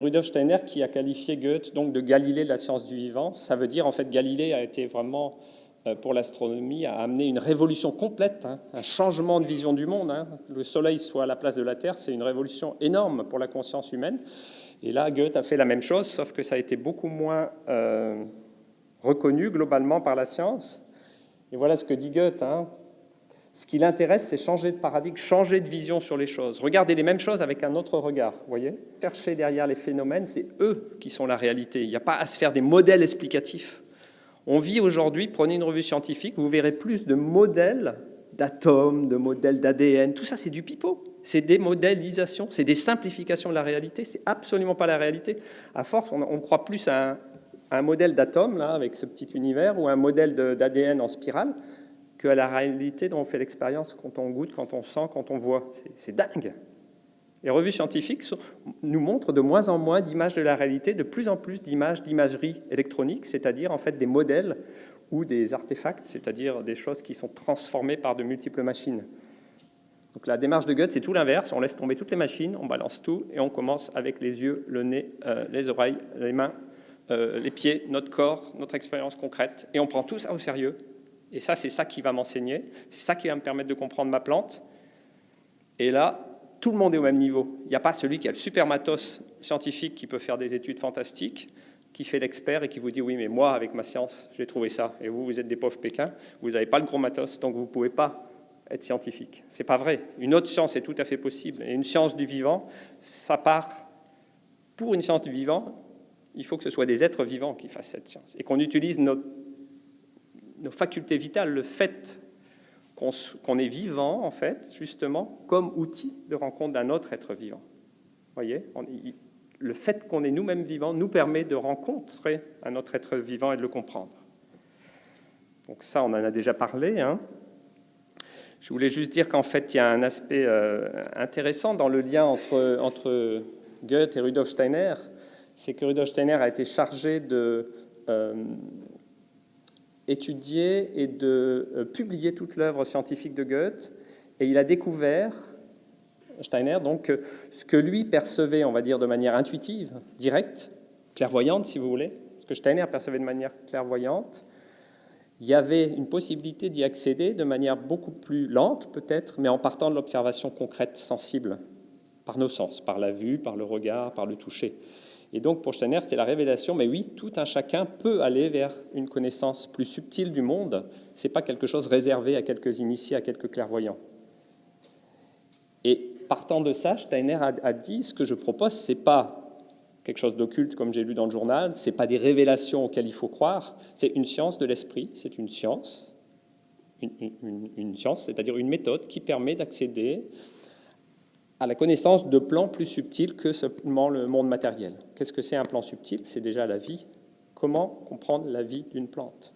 Rudolf Steiner qui a qualifié Goethe donc de Galilée de la science du vivant. Ça veut dire en fait Galilée a été vraiment pour l'astronomie a amené une révolution complète, un changement de vision du monde. Le Soleil soit à la place de la Terre, c'est une révolution énorme pour la conscience humaine. Et là, Goethe a fait la même chose, sauf que ça a été beaucoup moins reconnu globalement par la science. Et voilà ce que dit Goethe. Ce qui l'intéresse, c'est changer de paradigme, changer de vision sur les choses. Regardez les mêmes choses avec un autre regard, vous voyez ? Chercher derrière les phénomènes, c'est eux qui sont la réalité. Il n'y a pas à se faire des modèles explicatifs. On vit aujourd'hui, prenez une revue scientifique, vous verrez plus de modèles d'atomes, de modèles d'ADN, tout ça c'est du pipeau. C'est des modélisations, c'est des simplifications de la réalité, c'est absolument pas la réalité. À force, on croit plus à un modèle d'atome, là, avec ce petit univers, ou un modèle d'ADN en spirale, qu'à la réalité dont on fait l'expérience quand on goûte, quand on sent, quand on voit. C'est dingue. Les revues scientifiques nous montrent de moins en moins d'images de la réalité, de plus en plus d'images d'imagerie électronique, c'est-à-dire en fait des modèles ou des artefacts, c'est-à-dire des choses qui sont transformées par de multiples machines. Donc la démarche de Goethe, c'est tout l'inverse. On laisse tomber toutes les machines, on balance tout et on commence avec les yeux, le nez, les oreilles, les mains, les pieds, notre corps, notre expérience concrète. Et on prend tout ça au sérieux. Et ça, c'est ça qui va m'enseigner. C'est ça qui va me permettre de comprendre ma plante. Et là, tout le monde est au même niveau. Il n'y a pas celui qui a le super matos scientifique qui peut faire des études fantastiques, qui fait l'expert et qui vous dit « oui, mais moi, avec ma science, j'ai trouvé ça. Et vous, vous êtes des pauvres Pékins, vous n'avez pas le gros matos, donc vous ne pouvez pas être scientifique. » C'est pas vrai. Une autre science est tout à fait possible. Et une science du vivant, ça part... Pour une science du vivant, il faut que ce soit des êtres vivants qui fassent cette science. Et qu'on utilise nos facultés vitales, le fait qu'on est vivant, en fait, justement, comme outil de rencontre d'un autre être vivant. Vous voyez, le fait qu'on est nous-mêmes vivants nous permet de rencontrer un autre être vivant et de le comprendre. Donc ça, on en a déjà parlé. Je voulais juste dire qu'en fait, il y a un aspect intéressant dans le lien entre Goethe et Rudolf Steiner, c'est que Rudolf Steiner a été chargé de... étudier et de publier toute l'œuvre scientifique de Goethe, et il a découvert, Steiner, donc, ce que lui percevait, on va dire, de manière intuitive, directe, clairvoyante, si vous voulez, ce que Steiner percevait de manière clairvoyante, il y avait une possibilité d'y accéder de manière beaucoup plus lente, peut-être, mais en partant de l'observation concrète, sensible, par nos sens, par la vue, par le regard, par le toucher. Et donc, pour Steiner, c'était la révélation, mais oui, tout un chacun peut aller vers une connaissance plus subtile du monde. Ce n'est pas quelque chose réservé à quelques initiés, à quelques clairvoyants. Et partant de ça, Steiner a dit, ce que je propose, ce n'est pas quelque chose d'occulte, comme j'ai lu dans le journal, ce n'est pas des révélations auxquelles il faut croire, c'est une science de l'esprit, c'est une science, c'est-à-dire une méthode qui permet d'accéder à la connaissance de plans plus subtils que seulement le monde matériel. Qu'est-ce que c'est un plan subtil ? C'est déjà la vie. Comment comprendre la vie d'une plante ?